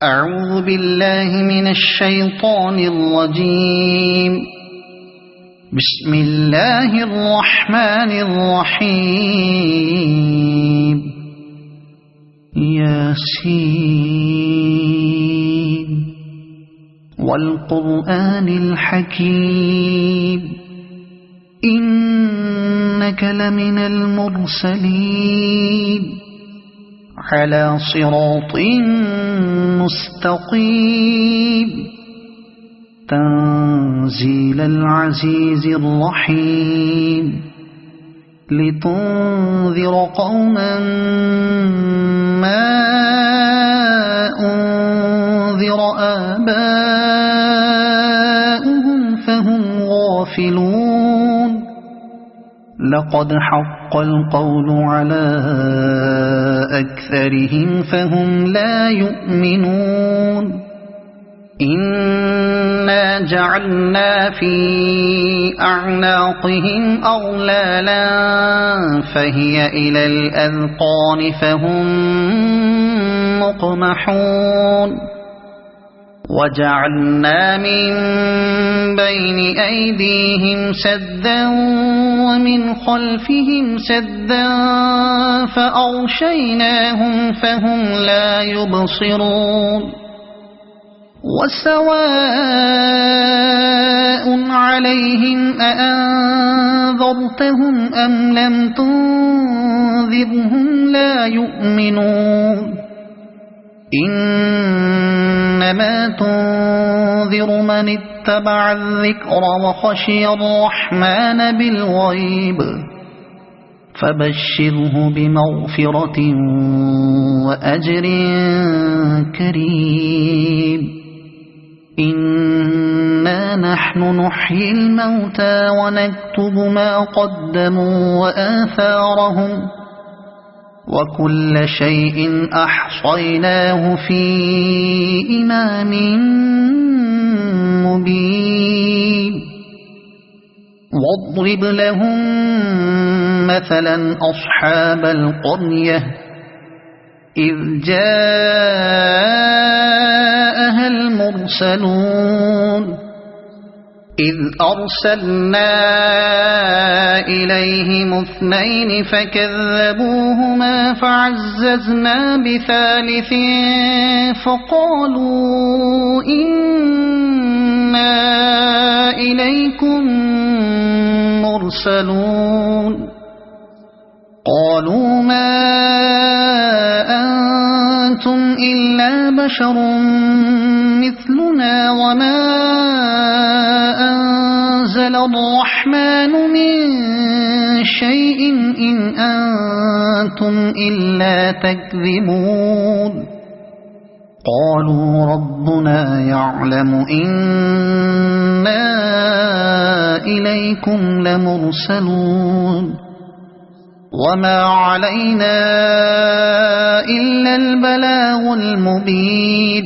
أعوذ بالله من الشيطان الرجيم. بسم الله الرحمن الرحيم. ياسين والقرآن الحكيم إنك لمن المرسلين على صراط مستقيم تنزيل العزيز الرحيم لتنذر قوما ما أنذر آباؤهم فهم غافلون. لقد حق القول على أكثرهم فهم لا يؤمنون. إنا جعلنا في أعناقهم أغلالا فهي إلى الأذقان فهم مقمحون. وجعلنا من بين أيديهم سدا ومن خلفهم سدا فأغشيناهم فهم لا يبصرون. وسواء عليهم أأنذرتهم أم لم تنذرهم لا يؤمنون. إنما تنذر من اتبع الذكر وخشي الرحمن بالغيب فبشره بمغفرة وأجر كريم. إنا نحن نحيي الموتى ونكتب ما قدموا وآثارهم وكل شيء أحصيناه في إمام مبين. واضرب لهم مثلا أصحاب القرية إذ جاءها المرسلون إذ أرسلنا إليهم اثنين فكذبوهما فعززنا بثالث فقالوا إنا إليكم مرسلون. قالوا ما أنتم إلا بشر مثلنا وما أنزل الرحمن من شيء إن أنتم إلا تكذبون. قالوا ربنا يعلم إنا إليكم لمرسلون وما علينا إلا البلاغ المبين.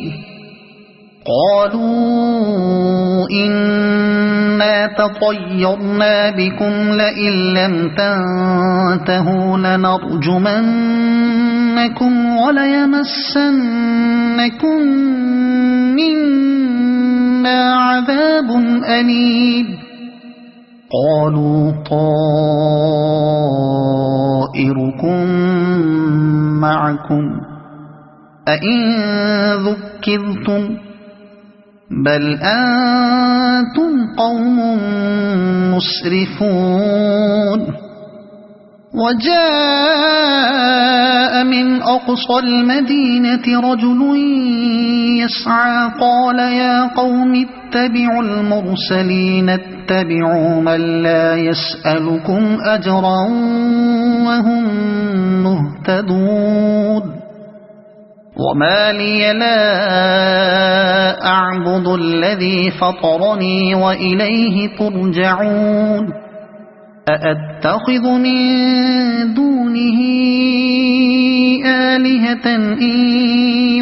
قالوا إنا تطيرنا بكم لئن لم تنتهوا لنرجمنكم وليمسنكم منا عذاب أليم. قالوا طائركم معكم أئن ذكرتم بل أنتم قوم مسرفون. وجاء من أقصى المدينة رجل يسعى قال يا قوم اتبعوا المرسلين اتبعوا من لا يسألكم أجرا وهم مهتدون. وما لي لا أعبد الذي فطرني وإليه ترجعون. أأتخذ من دونه آلهة إن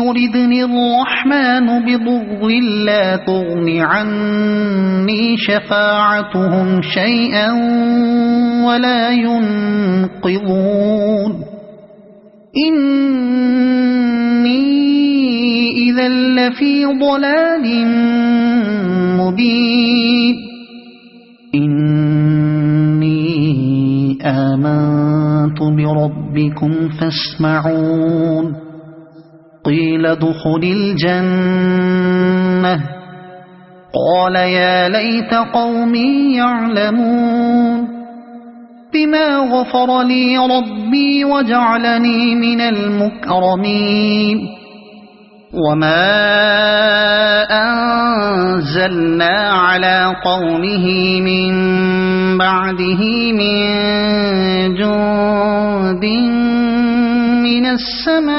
يردني الرحمن بضر لا تغن عني شفاعتهم شيئا ولا ينقذون. إني إذا لفي ضلال مبين إني آمنت بربكم فاسمعون قيل ادخل الجنة قال يا ليت قومي يعلمون بما غفر لي ربي وجعلني من المكرمين وما أنزلنا على قومه من بعده من جند من السماء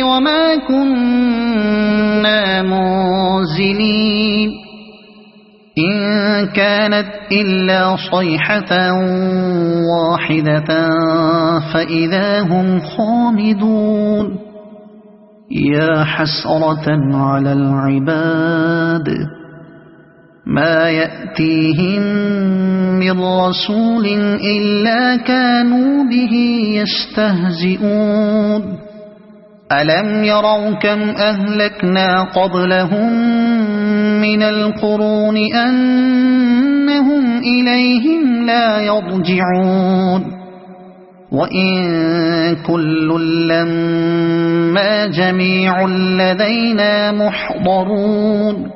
وما كنا منزلين إن كانت إلا صيحة واحدة فإذا هم خامدون يا حسرة على العباد ما يأتيهم من رسول إلا كانوا به يستهزئون ألم يروا كم أهلكنا قبلهم من القرون أنهم إليهم لا يرجعون وإن كل لما جميع لدينا محضرون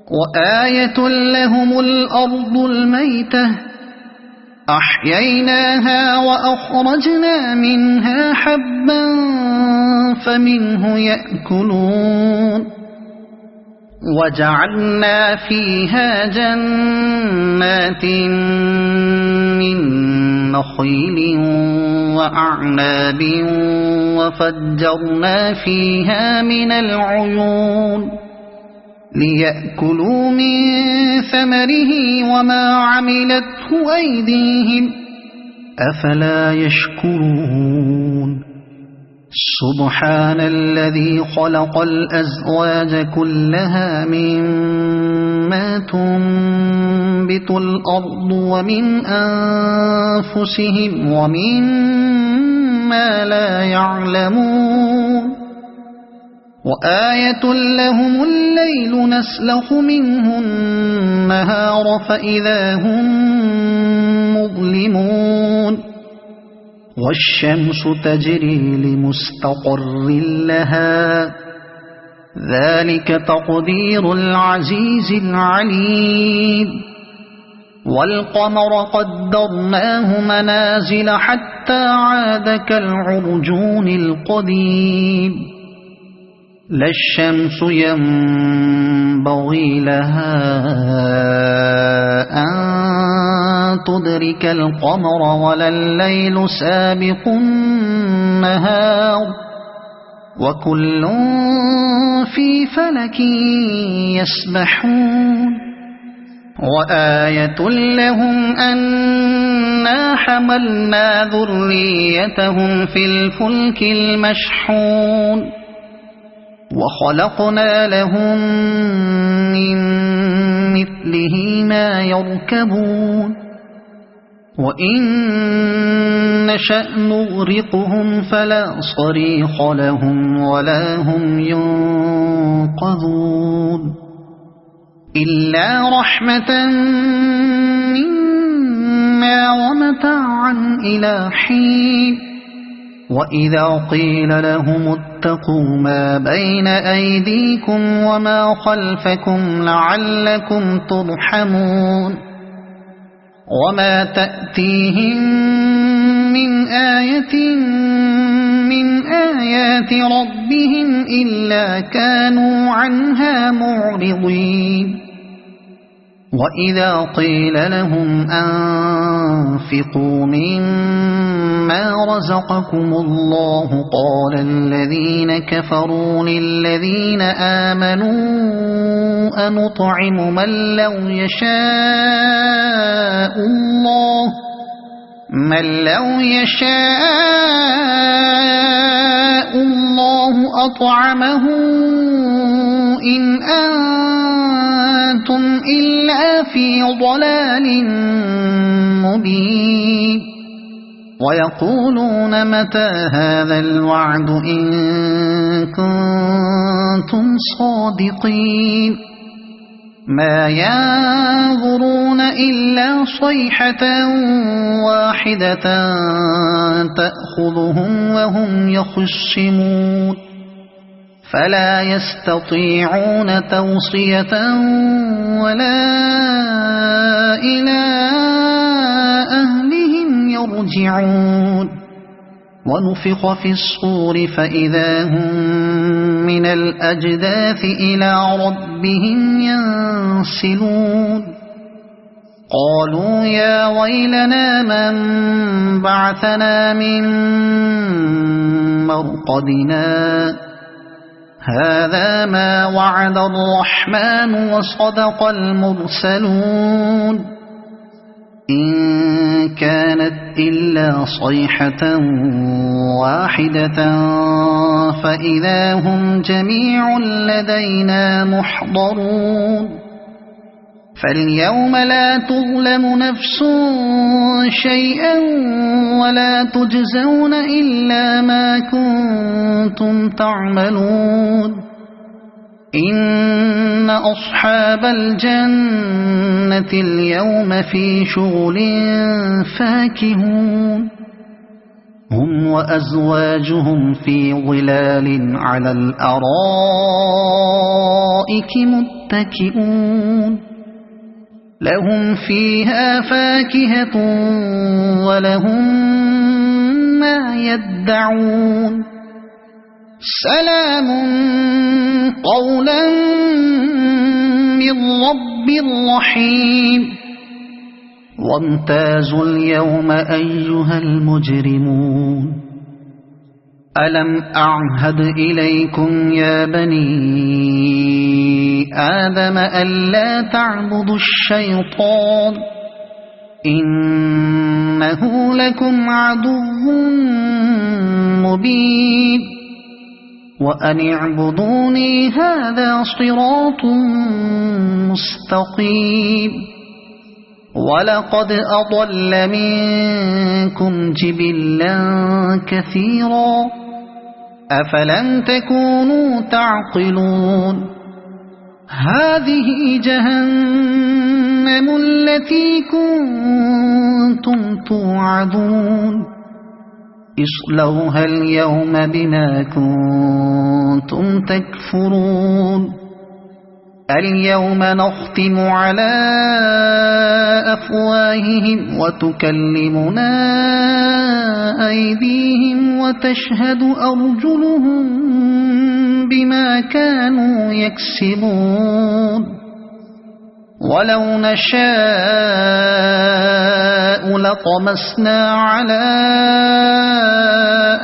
وآية لهم الأرض الميتة أحييناها وأخرجنا منها حبا فمنه يأكلون وجعلنا فيها جنات من نخيل وأعناب وفجرنا فيها من العيون ليأكلوا من ثمره وما عملته أيديهم أفلا يشكرون سبحان الذي خلق الأزواج كلها مما تنبت الأرض ومن أنفسهم ومما لا يعلمون وآية لهم الليل نسلخ منه النهار فإذا هم مظلمون والشمس تجري لمستقر لها ذلك تقدير العزيز العليم والقمر قدرناه منازل حتى عاد كالعرجون القديم لا الشمس ينبغي لها أن تدرك القمر ولا الليل سابق النهار وكل في فلك يسبحون وآية لهم أنا حملنا ذريتهم في الفلك المشحون وخلقنا لهم من مثله ما يركبون وإن نشأ نغرقهم فلا صريخ لهم ولا هم ينقذون إلا رحمة منا ومتاعا إلى حين وإذا قيل لهم اتقوا ما بين أيديكم وما خلفكم لعلكم ترحمون وما تأتيهم من آية من آيات ربهم إلا كانوا عنها معرضين وإذا قيل لهم أنفقوا مما رزقكم الله قال الذين كفروا للذين آمنوا أنطعم من لو يشاء الله أطعمه إن أنتم إلا في ضلال مبين ويقولون متى هذا الوعد إن كنتم صادقين ما ينظرون إلا صيحة واحدة تأخذهم وهم يخصمون فلا يستطيعون توصية ولا إلى أهلهم يرجعون ونفخ في الصور فإذا هم من الأجداث إلى ربهم ينسلون قالوا يا ويلنا من بعثنا من مرقدنا هذا ما وعد الرحمن وصدق المرسلون إن كانت إلا صيحة واحدة فإذا هم جميع لدينا محضرون فاليوم لا تظلم نفس شيئا ولا تجزون إلا ما كنتم تعملون إن أصحاب الجنة اليوم في شغل فاكهون هم وأزواجهم في ظلال على الأرائك متكئون لهم فيها فاكهة ولهم ما يدعون سلام قولا من رب رحيم وامتازوا اليوم أيها المجرمون ألم أعهد إليكم يا بني آدم ألا تعبدوا الشيطان إنه لكم عدو مبين وأن اعبدوني هذا صراط مستقيم ولقد أضل منكم جبلا كثيرا أفلم تكونوا تعقلون هذه جهنم التي كنتم توعدون اصلوها اليوم بما كنتم تكفرون اليوم نختم على أفواههم وتكلمنا أيديهم وتشهد أرجلهم بما كانوا يكسبون ولو نشاء لطمسنا على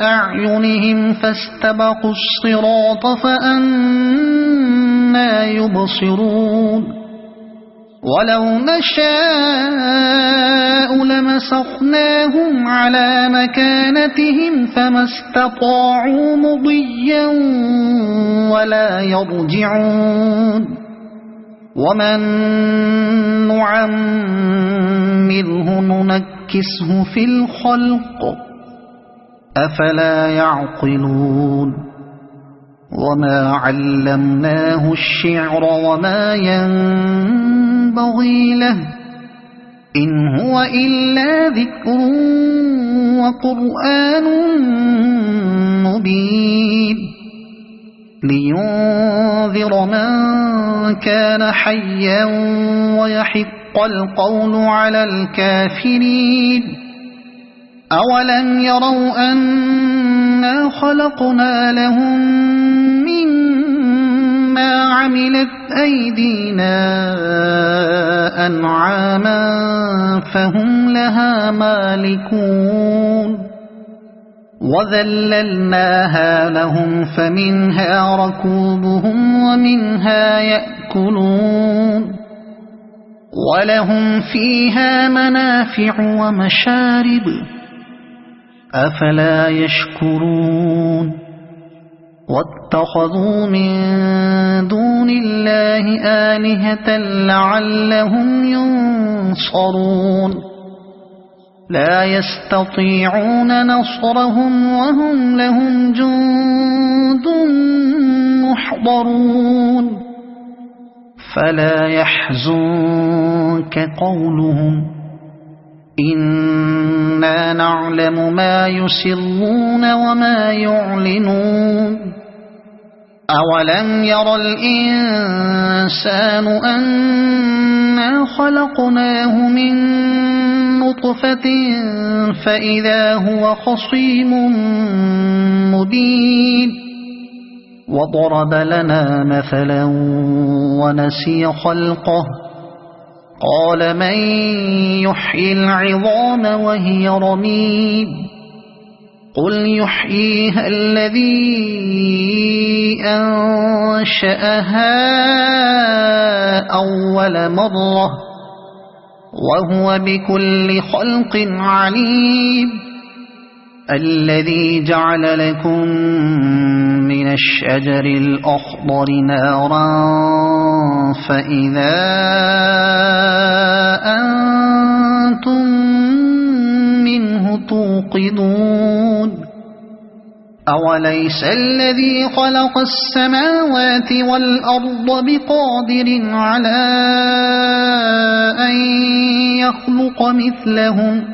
أعينهم فاستبقوا الصراط فأنى يبصرون ولو نشاء لمسخناهم على مكانتهم فما استطاعوا مضيا ولا يرجعون ومن نعمره ننكسه في الخلق أفلا يعقلون وما علمناه الشعر وما ينبغي له إن هو إلا ذكر وقرآن مبين لينذر من كان حيا ويحق القول على الكافرين أولم يروا أنا خلقنا لهم مما عملت أيدينا أنعاما فهم لها مالكون وذللناها لهم فمنها ركوبهم ومنها يأكلون ولهم فيها منافع ومشارب أفلا يشكرون واتخذوا من دون الله آلهة لعلهم ينصرون لا يستطيعون نصرهم وهم لهم جند محضرون فلا يحزنك قولهم إنا نعلم ما يسرون وما يعلنون أولم ير الإنسان أنا خلقناه من نطفة فإذا هو خصيم مبين وضرب لنا مثلا ونسي خلقه قال من يحيي العظام وهي رميم قل يحييها الذي أنشأها أول مرة وهو بكل خلق عليم الذي جعل لكم من الشجر الأخضر نارا فإذا أنتم منه توقدون أوليس الذي خلق السماوات والأرض بقادر على أن يخلق مثلهم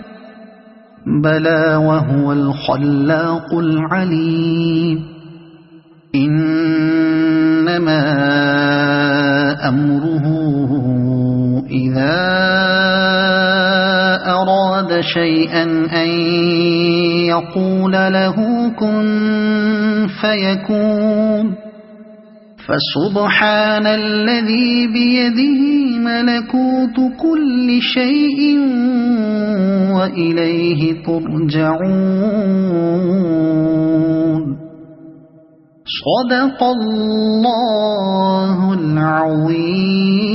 بلى وهو الخلاق العليم إنما أمره إذا أراد شيئا أن يقول له كن فيكون فسبحان الذي بيده ملكوت كل شيء وإليه ترجعون صدق الله العظيم.